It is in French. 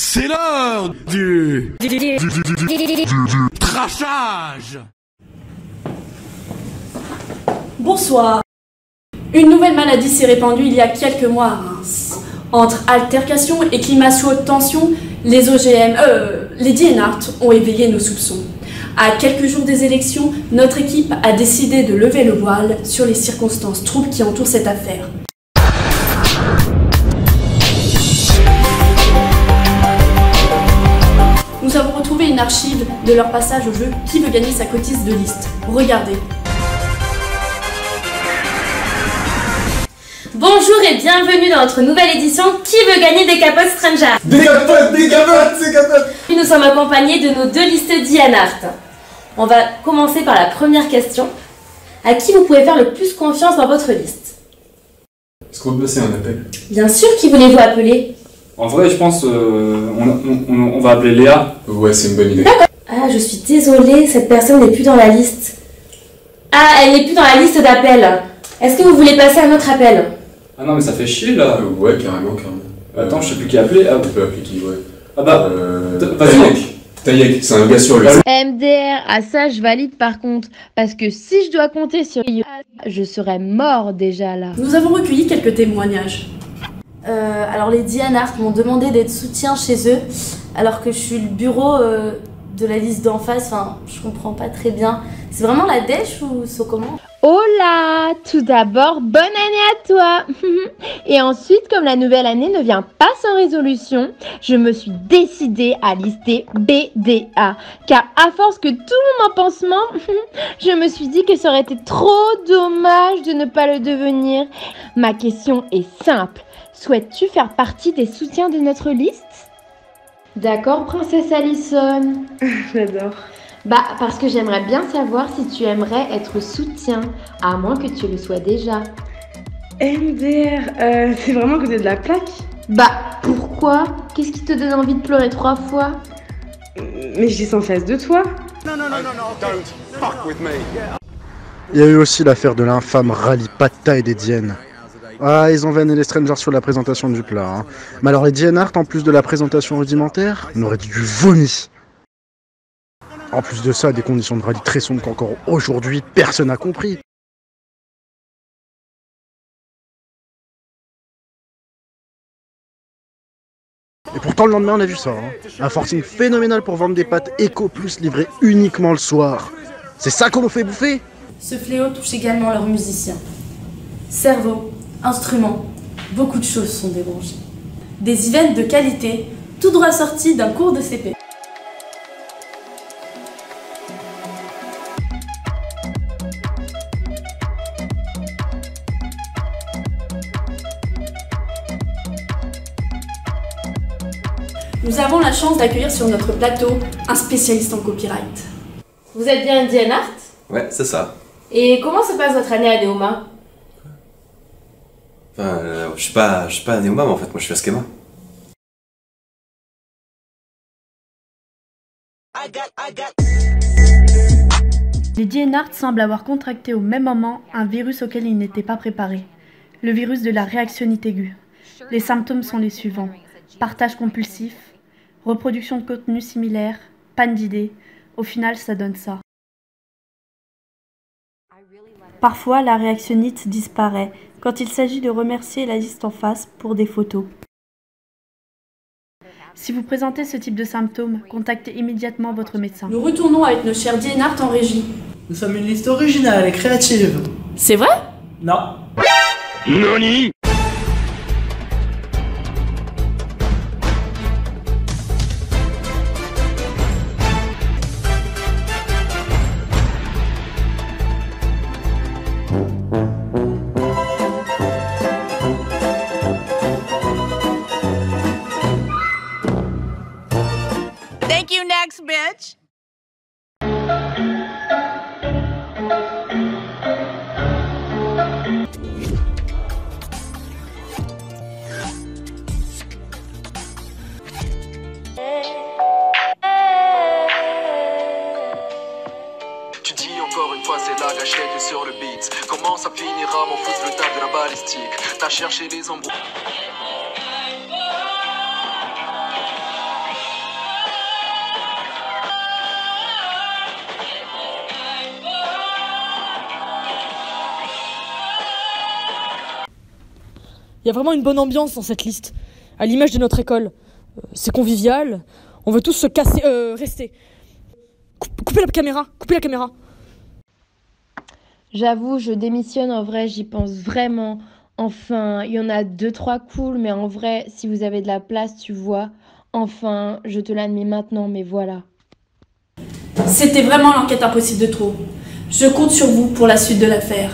C'est l'heure du trashage. Bonsoir. Une nouvelle maladie s'est répandue il y a quelques mois à Reims. Entre altercations et climats sous haute tension, les DNART ont éveillé nos soupçons. À quelques jours des élections, notre équipe a décidé de lever le voile sur les circonstances troubles qui entourent cette affaire. Nous avons retrouvé une archive de leur passage au jeu Qui veut gagner sa cotise de liste. Regardez. Bonjour et bienvenue dans notre nouvelle édition Qui veut gagner des capotes Stranger. Des capotes. Nous sommes accompagnés de nos deux listes DNART. On va commencer par la première question. À qui vous pouvez faire le plus confiance dans votre liste? Est-ce qu'on peut passer un appel? Bien sûr, qui voulez-vous appeler? En vrai, je pense on va appeler Léa. Ouais, c'est une bonne idée. Ah, je suis désolée, cette personne n'est plus dans la liste. Ah, elle n'est plus dans la liste d'appels. Est-ce que vous voulez passer à notre appel? Ah non, mais ça fait chier là. Ouais, carrément. Attends, je sais plus qui appeler. Ah, On peut appeler qui, ouais. ah bah, vas-y. Taïek, c'est un gars sur le... MDR, ah ça je valide par contre, parce que si je dois compter sur je serais mort déjà là. Nous avons recueilli quelques témoignages. Alors les DNART m'ont demandé d'être soutien chez eux, alors que je suis le bureau de la liste d'en face, enfin je comprends pas très bien. C'est vraiment la dèche ou c'est comment? Oh là, tout d'abord, bonne année à toi. Et ensuite, comme la nouvelle année ne vient pas sans résolution, je me suis décidée à lister BDA. Car à force que tout le monde en pansement, je me suis dit que ça aurait été trop dommage de ne pas le devenir. Ma question est simple. Souhaites-tu faire partie des soutiens de notre liste? D'accord, princesse Allison. J'adore. Bah, parce que j'aimerais bien savoir si tu aimerais être soutien, à moins que tu le sois déjà. MDR, c'est vraiment à côté de la plaque? Bah, pourquoi? Qu'est-ce qui te donne envie de pleurer 3 fois? Mais je dis en face de toi. Non, don't fuck with me. Il y a eu aussi l'affaire de l'infâme rallye Pad Thai des Diènes. Ah, ils ont vanné les strangers sur la présentation du plat. Hein. Mais alors les DNART, en plus de la présentation rudimentaire, on aurait dû du vomi. En plus de ça, des conditions de rallye très sombres qu'encore aujourd'hui, personne n'a compris. Et pourtant, le lendemain, on a vu ça. Hein. Un forcing phénoménal pour vendre des pâtes Eco Plus livrées uniquement le soir. C'est ça qu'on nous fait bouffer? Ce fléau touche également leurs musiciens. Cerveau, instruments, beaucoup de choses sont débranchées. Des events de qualité, tout droit sortis d'un cours de CP. Nous avons la chance d'accueillir sur notre plateau un spécialiste en copyright. Vous êtes bien une DNART? Ouais, c'est ça. Et comment se passe votre année à Neoma? Enfin, je suis pas à Neoma, mais en fait, moi je suis à Schema. Les DNART semblent avoir contracté au même moment un virus auquel ils n'étaient pas préparés. Le virus de la réactionnite aiguë. Les symptômes sont les suivants. Partage compulsif, reproduction de contenu similaire, panne d'idées. Au final, ça donne ça. Parfois, la réactionnite disparaît quand il s'agit de remercier la liste en face pour des photos. Si vous présentez ce type de symptômes, contactez immédiatement votre médecin. Nous retournons avec nos chers DNART en régie. Nous sommes une liste originale et créative. C'est vrai? Non. Nani? Thank you, next bitch. Tu dis encore une fois c'est la gâchette sur le beat. Comment ça finira mon foutre le tas de la balistique? T'as cherché les embrouilles. Il y a vraiment une bonne ambiance dans cette liste, à l'image de notre école. C'est convivial, on veut tous se casser... rester. Coupez la caméra. J'avoue, je démissionne, en vrai, j'y pense vraiment. Enfin, il y en a 2-3 cool, mais en vrai, si vous avez de la place, tu vois. Enfin, je te l'admets maintenant, mais voilà. C'était vraiment l'enquête impossible de trop. Je compte sur vous pour la suite de l'affaire.